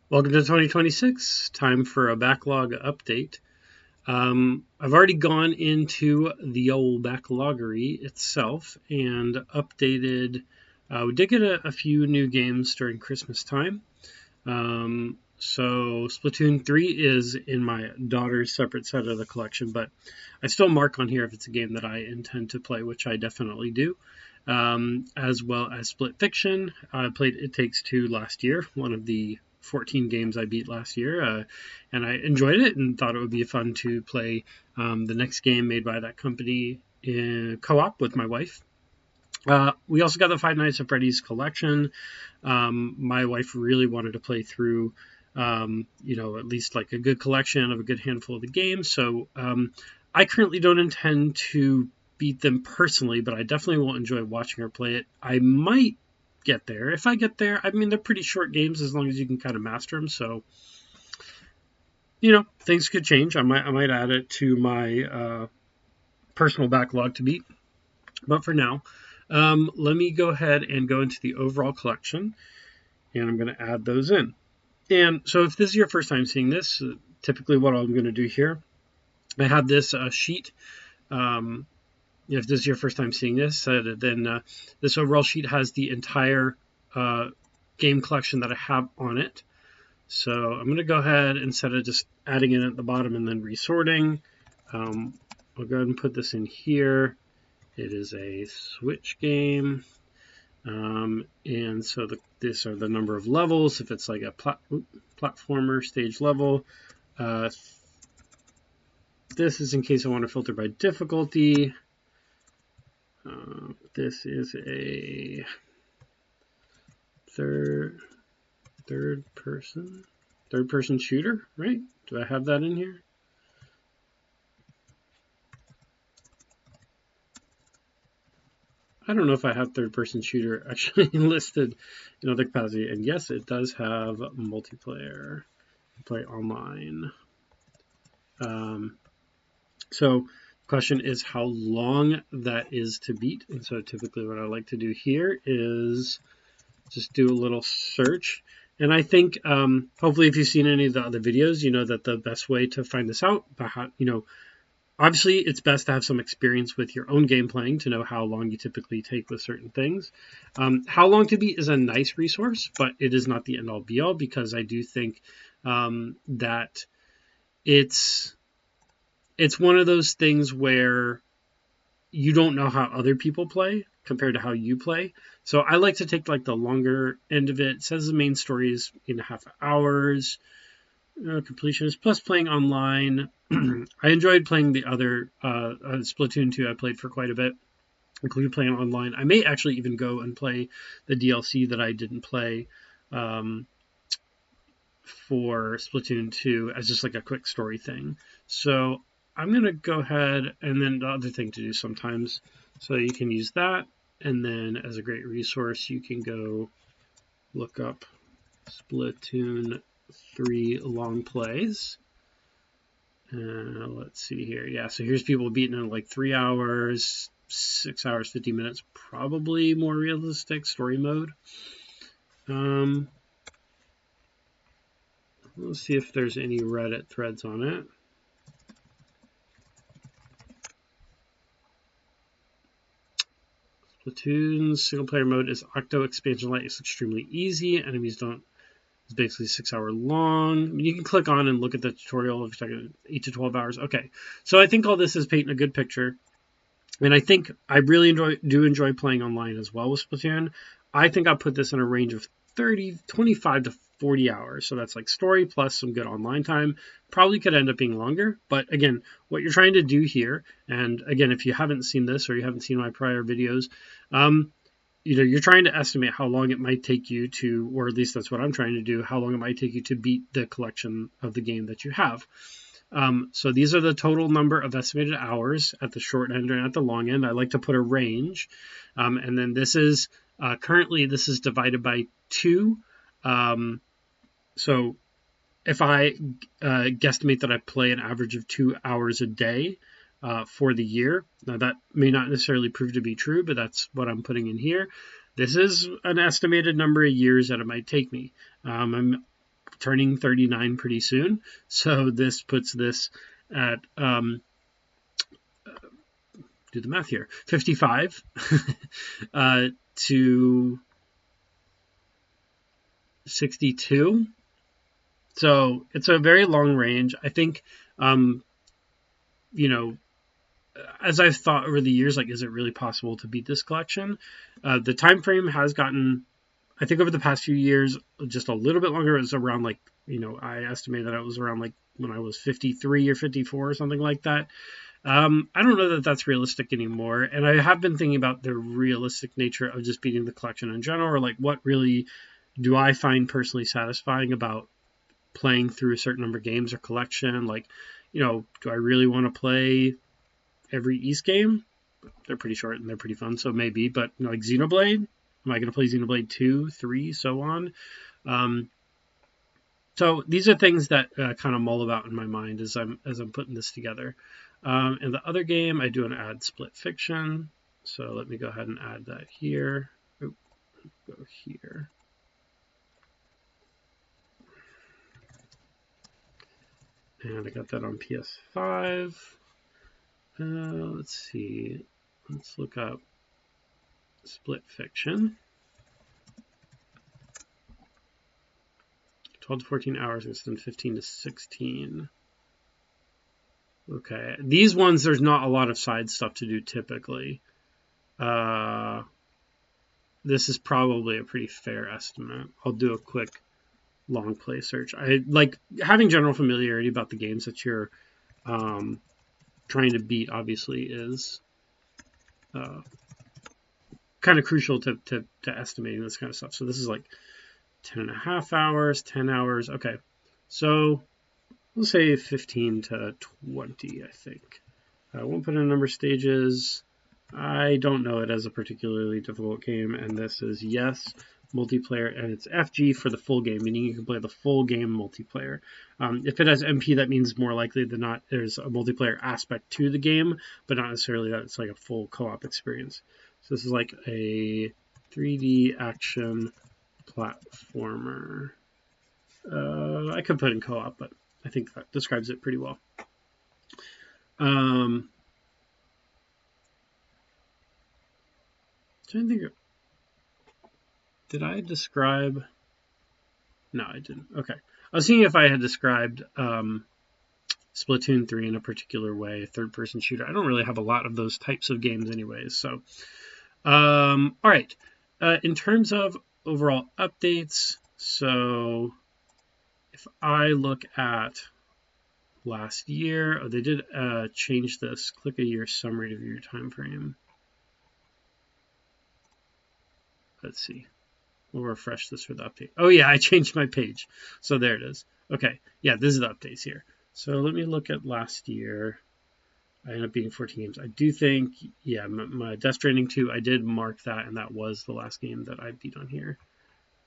Welcome to 2026. Time for a backlog update. I've already gone into the old backloggery itself and updated. We did get a few new games during Christmas time. So Splatoon 3 is in my daughter's separate set of the collection, but I still mark on here if it's a game that I intend to play, which I definitely do. As well as Split Fiction. I played It Takes Two last year, one of the 14 games I beat last year, and I enjoyed it and thought it would be fun to play the next game made by that company in co-op with my wife. We also got the Five Nights at Freddy's collection. My wife really wanted to play through, at least like a good collection of a good handful of the games. So I currently don't intend to beat them personally, but I definitely will enjoy watching her play it. I might get there. If I get there, I mean, they're pretty short games as long as you can kind of master them. So, things could change. I might add it to my personal backlog to beat. But for now, let me go ahead and go into the overall collection, and I'm going to add those in. And so if this is your first time seeing this, typically what I'm going to do here, I have this sheet. If this is your first time seeing this, then this overall sheet has the entire game collection that I have on it. So I'm going to go ahead, instead of just adding it at the bottom and then resorting, I'll go ahead and put this in here. It is a Switch game. And so these are the number of levels. If it's like a platformer stage level, this is in case I want to filter by difficulty. This is a third person shooter, right? Do I have that in here? I don't know if I have third-person shooter actually listed in other capacity. And yes, it does have multiplayer, play online. So the question is how long that is to beat. And so typically what I like to do here is just do a little search. And I think hopefully if you've seen any of the other videos, you know that the best way to find this out, obviously, it's best to have some experience with your own game playing to know how long you typically take with certain things. How long to beat is a nice resource, but it is not the end-all be-all, because I do think that it's one of those things where you don't know how other people play compared to how you play. So I like to take like the longer end of it. It says the main story is 8.5 hours. Completion is plus playing online. I enjoyed playing the other Splatoon 2. I played for quite a bit, including playing online. I may actually even go and play the DLC that I didn't play for Splatoon 2 as just like a quick story thing. So I'm going to go ahead, and then the other thing to do sometimes, so you can use that, and then as a great resource, you can go look up Splatoon 3 long plays. Let's see here. Yeah, so here's people beating in like 3 hours, 6 hours, 50 minutes. Probably more realistic story mode. Let's see if there's any Reddit threads on it. Splatoon's single player mode is Octo Expansion Light. It's extremely easy. Enemies don't. It's basically 6 hour long. I mean, you can click on and look at the tutorial if you're talking 8 to 12 hours. Okay, so I think all this is painting a good picture. And I think I really do enjoy playing online as well with Splatoon. I think I'll put this in a range of 25 to 40 hours. So that's like story plus some good online time. Probably could end up being longer. But again, what you're trying to do here, and again, if you haven't seen this or you haven't seen my prior videos, you're trying to estimate how long it might take you to, or at least that's what I'm trying to do, how long it might take you to beat the collection of the game that you have. So these are the total number of estimated hours at the short end and at the long end. I like to put a range. And then this is, currently this is divided by 2. So if I guesstimate that I play an average of 2 hours a day for the year, now that may not necessarily prove to be true, but that's what I'm putting in here. This is an estimated number of years that it might take me. I'm turning 39 pretty soon. So this puts this at, do the math here, 55 to 62. So it's a very long range. I think, you know, as I've thought over the years, like, is it really possible to beat this collection? The time frame has gotten, I think, over the past few years, just a little bit longer. It was around, like, I estimate that it was around, like, when I was 53 or 54 or something like that. I don't know that that's realistic anymore. And I have been thinking about the realistic nature of just beating the collection in general, or like what really do I find personally satisfying about playing through a certain number of games or collection. Like, do I really want to play every East game? They're pretty short and they're pretty fun, so maybe. But like Xenoblade, am I going to play Xenoblade 2, 3, so on? So these are things that kind of mull about in my mind as I'm putting this together. And the other game, I do an add Split Fiction. So let me go ahead and add that here. Go here. And I got that on PS5. Let's see. Let's look up Split Fiction. 12 to 14 hours instead of 15 to 16. Okay. These ones, there's not a lot of side stuff to do typically. This is probably a pretty fair estimate. I'll do a quick long play search. I like having general familiarity about the games that you're trying to beat, obviously, is kind of crucial to estimating this kind of stuff. So this is like 10.5 hours, 10 hours. Okay. So we'll say 15 to 20, I think. I won't put in a number of stages. I don't know it as a particularly difficult game, and this is yes, multiplayer, and it's FG for the full game, meaning you can play the full game multiplayer. If it has MP, that means more likely than not there's a multiplayer aspect to the game, but not necessarily that it's like a full co-op experience. So this is like a 3D action platformer. I could put in co-op, but I think that describes it pretty well. Trying to think. Did I describe? No, I didn't. Okay. I was seeing if I had described Splatoon 3 in a particular way, third-person shooter. I don't really have a lot of those types of games anyways. So, all right. In terms of overall updates, so if I look at last year, they did change this. Click a year summary to view your time frame. Let's see. We'll refresh this for the update. Oh yeah, I changed my page. So there it is. Okay. Yeah, this is the updates here. So let me look at last year. I ended up beating 14 games. I do think, yeah, my Death Stranding 2, I did mark that, and that was the last game that I beat on here.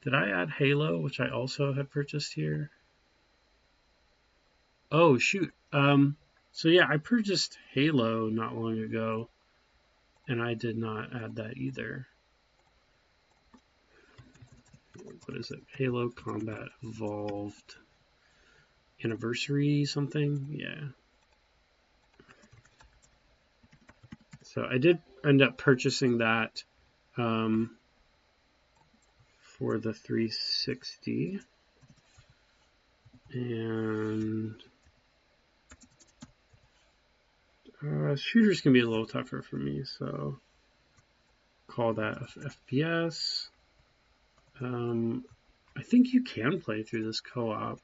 Did I add Halo, which I also had purchased here? Oh, shoot. So yeah, I purchased Halo not long ago, and I did not add that either. What is it? Halo Combat Evolved Anniversary something? Yeah. So I did end up purchasing that for the 360. And shooters can be a little tougher for me, so call that FPS. I think you can play through this co-op.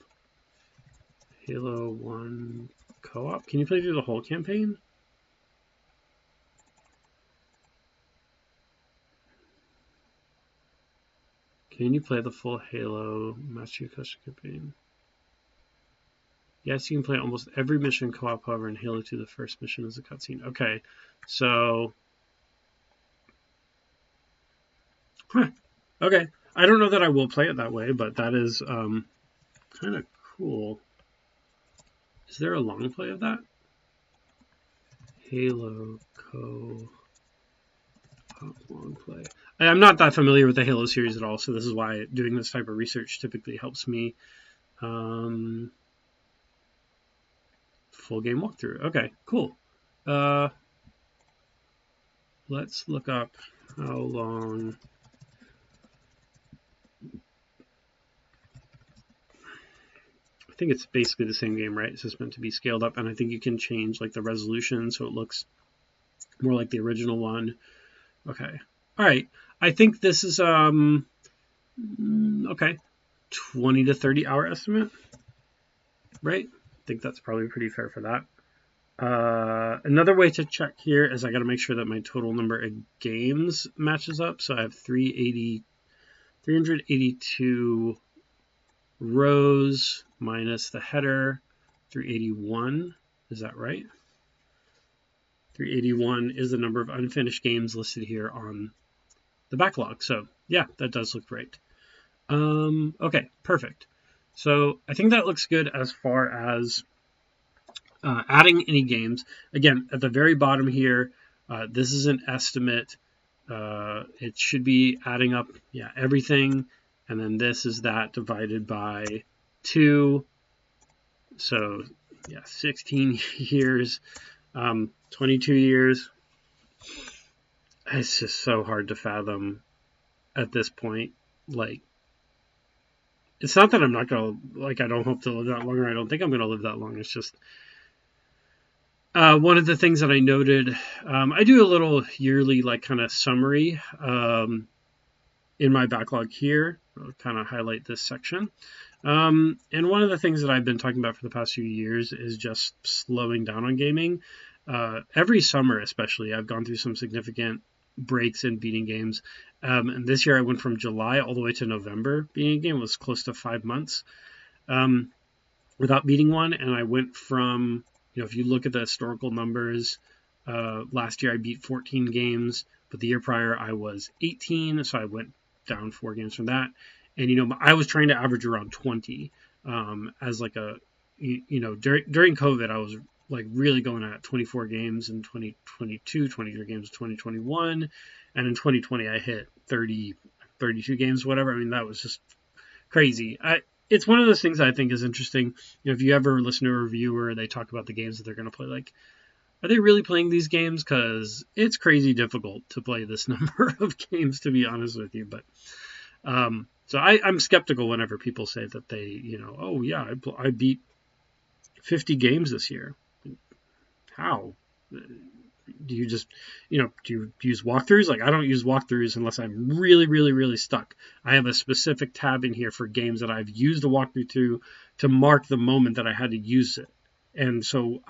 Halo 1 co-op. Can you play through the whole campaign? Can you play the full Halo Master Chief Collection campaign? Yes, you can play almost every mission co-op, however, in Halo 2, the first mission is a cutscene. Okay, so... Huh. Okay. I don't know that I will play it that way, but that is kind of cool. Is there a long play of that? Halo co-op long play. I'm not that familiar with the Halo series at all, so this is why doing this type of research typically helps me Um, Full game walkthrough. Okay, cool. Uh, let's look up how long. I think it's basically the same game, right? It's just meant to be scaled up, and I think you can change like the resolution so it looks more like the original one. Okay. All right. I think this is okay, 20 to 30 hour estimate, right? I think that's probably pretty fair for that. Another way to check here is I got to make sure that my total number of games matches up. So I have 382 rows minus the header, 381. Is that right? 381 is the number of unfinished games listed here on the backlog. So yeah, that does look right. Okay, perfect. So I think that looks good as far as adding any games. Again, at the very bottom here, this is an estimate. It should be adding up, yeah, everything. And then this is that divided by 2. So, yeah, 16 years, 22 years. It's just so hard to fathom at this point. Like, it's not that I'm not going to, like, I don't hope to live that long, or I don't think I'm going to live that long. It's just one of the things that I noted, I do a little yearly, like, kind of summary in my backlog here. I'll kind of highlight this section. And one of the things that I've been talking about for the past few years is just slowing down on gaming. Every summer, especially, I've gone through some significant breaks in beating games. And this year I went from July all the way to November beating a game. It was close to 5 months without beating one. And I went from, if you look at the historical numbers, last year I beat 14 games, but the year prior I was 18. So I went down 4 games from that. And, I was trying to average around 20 as like a, during COVID, I was like really going at 24 games in 2022, 23 games in 2021. And in 2020, I hit 30, 32 games, whatever. I mean, that was just crazy. It's one of those things I think is interesting. If you ever listen to a reviewer, they talk about the games that they're going to play, like, are they really playing these games? Because it's crazy difficult to play this number of games, to be honest with you. But so I'm skeptical whenever people say that they, oh yeah, I beat 50 games this year. How? Do you just, do you use walkthroughs? Like, I don't use walkthroughs unless I'm really, really, really stuck. I have a specific tab in here for games that I've used a walkthrough to mark the moment that I had to use it. And so,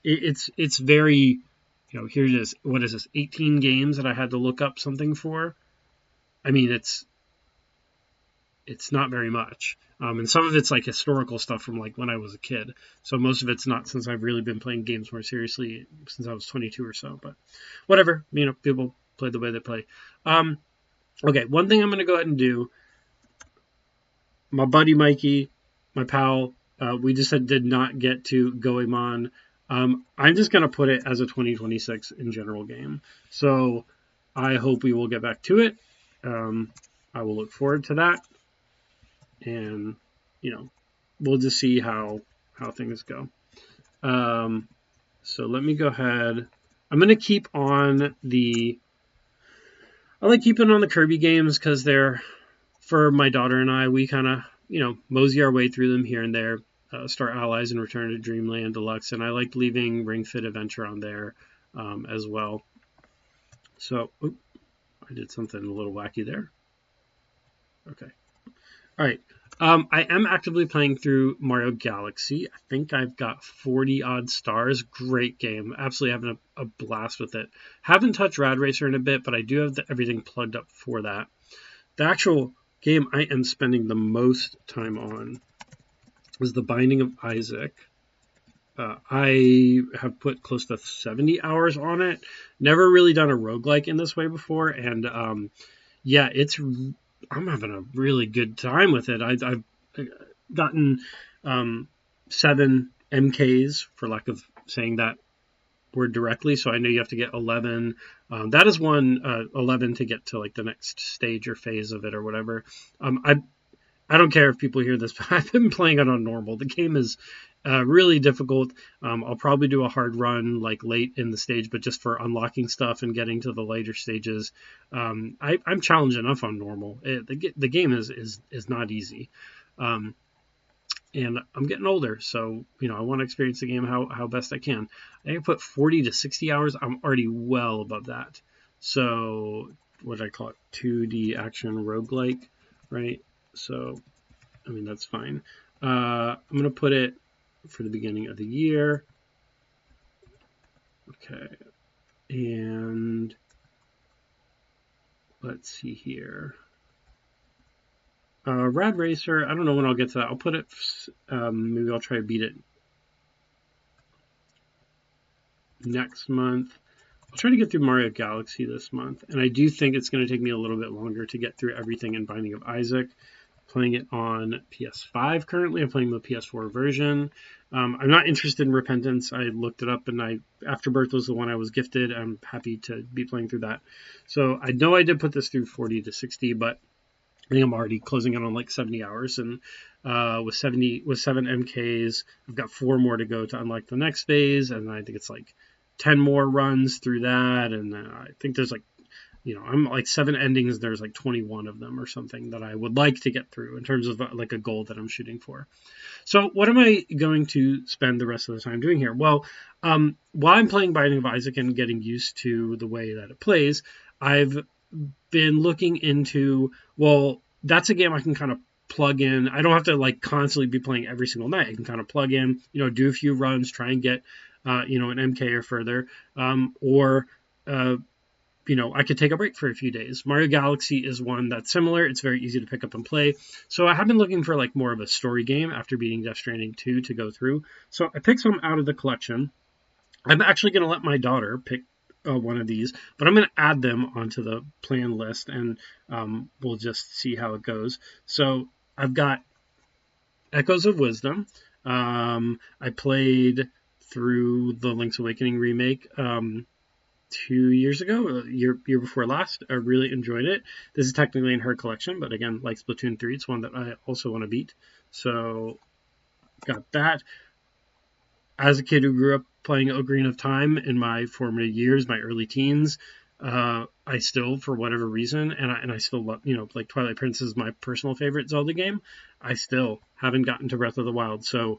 it's very, here it is. What is this? 18 games that I had to look up something for. I mean, it's not very much. And some of it's like historical stuff from like when I was a kid. So most of it's not, since I've really been playing games more seriously since I was 22 or so. But whatever, people play the way they play. Okay, one thing I'm going to go ahead and do. My buddy Mikey, my pal, we just did not get to Goemon. I'm just going to put it as a 2026 in general game. So I hope we will get back to it. I will look forward to that. And, we'll just see how things go. So let me go ahead. I'm going to keep on I like keeping on the Kirby games because they're, for my daughter and I, we kind of, mosey our way through them here and there. Star Allies and Return to Dreamland Deluxe. And I like leaving Ring Fit Adventure on there as well. So, I did something a little wacky there. Okay. All right. I am actively playing through Mario Galaxy. I think I've got 40 odd stars. Great game. Absolutely having a blast with it. Haven't touched Rad Racer in a bit, but I do have everything plugged up for that. The actual game I am spending the most time on is The Binding of Isaac. I have put close to 70 hours on it. Never really done a roguelike in this way before, and yeah, I'm having a really good time with it. I've gotten 7 MKs, for lack of saying that word directly, so I know you have to get 11. That is one 11 to get to like the next stage or phase of it or whatever. I don't care if people hear this, but I've been playing it on normal. The game is really difficult. I'll probably do a hard run like late in the stage, but just for unlocking stuff and getting to the later stages. I'm challenged enough on normal. The game is not easy. Um, and I'm getting older, so I want to experience the game how best I can. I can put 40 to 60 hours. I'm already well above that. So what did I call it? 2D action roguelike, right? So I mean that's fine. I'm gonna put it for the beginning of the year. Okay, and let's see here. Rad Racer, I don't know when I'll get to that. I'll put it, maybe I'll try to beat it next month. I'll try to get through Mario Galaxy this month, and I do think it's going to take me a little bit longer to get through everything in Binding of Isaac. Playing it on PS5 currently. I'm playing the PS4 version. I'm not interested in Repentance. I looked it up, and Afterbirth was the one I was gifted. I'm happy to be playing through that. So I know I did put this through 40 to 60, but I think I'm already closing in on like 70 hours, and with 7 MKs, I've got 4 more to go to unlock the next phase, and I think it's like 10 more runs through that, and I think there's like, I'm like 7 endings. There's like 21 of them or something that I would like to get through in terms of like a goal that I'm shooting for. So what am I going to spend the rest of the time doing here? Well, while I'm playing Binding of Isaac and getting used to the way that it plays, I've been looking into, well, that's a game I can kind of plug in. I don't have to like constantly be playing every single night. I can kind of plug in, do a few runs, try and get, an MK or further, or I could take a break for a few days. Mario Galaxy is one that's similar. It's very easy to pick up and play. So I have been looking for like more of a story game after beating Death Stranding 2 to go through. So I picked some out of the collection. I'm actually going to let my daughter pick one of these, but I'm going to add them onto the plan list, and we'll just see how it goes. So I've got Echoes of Wisdom. I played through the Link's Awakening remake 2 years ago, year before last. I really enjoyed it. This is technically in her collection, but again, like Splatoon 3, it's one that I also want to beat. So got that. As a kid who grew up playing Ocarina of Time in my formative years, my early teens, I still, for whatever reason, and I still love, like Twilight Princess is my personal favorite Zelda game. I still haven't gotten to Breath of the Wild, so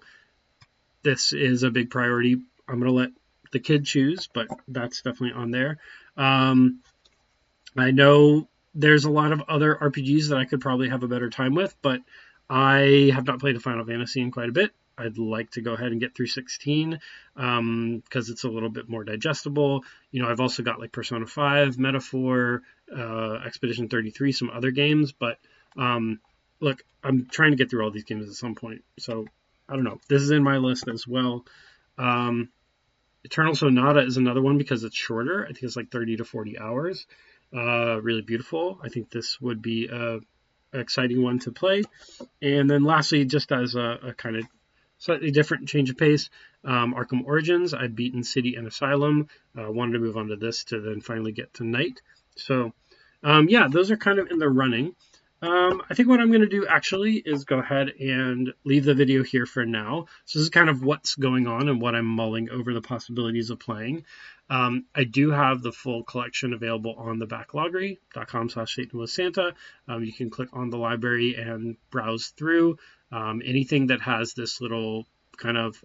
this is a big priority. I'm gonna let the kid choose, but that's definitely on there. I know there's a lot of other RPGs that I could probably have a better time with, but I have not played a Final Fantasy in quite a bit. I'd like to go ahead and get through 16 because it's a little bit more digestible. I've also got like Persona 5, Metaphor, Expedition 33, some other games, but look, I'm trying to get through all these games at some point. So I don't know. This is in my list as well. Eternal Sonata is another one because it's shorter. I think it's like 30 to 40 hours. Really beautiful. I think this would be an exciting one to play. And then lastly, just as a kind of slightly different change of pace, Arkham Origins. I've beaten City and Asylum. Wanted to move on to this to then finally get to Night. So those are kind of in the running. I think what I'm going to do actually is go ahead and leave the video here for now. So this is kind of what's going on and what I'm mulling over the possibilities of playing. I do have the full collection available on the backloggery.com/SatanWasSanta. You can click on the library and browse through. Anything that has this little kind of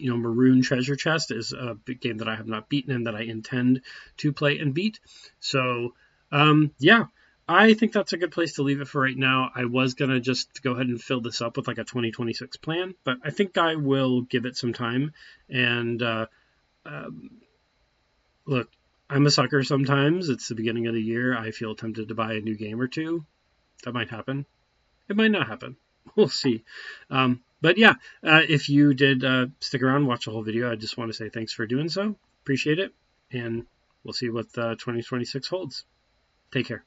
maroon treasure chest is a big game that I have not beaten and that I intend to play and beat. So I think that's a good place to leave it for right now. I was going to just go ahead and fill this up with like a 2026 plan, but I think I will give it some time. And look, I'm a sucker sometimes. It's the beginning of the year. I feel tempted to buy a new game or two. That might happen. It might not happen. We'll see. But if you did stick around, watch the whole video, I just want to say thanks for doing so. Appreciate it. And we'll see what 2026 holds. Take care.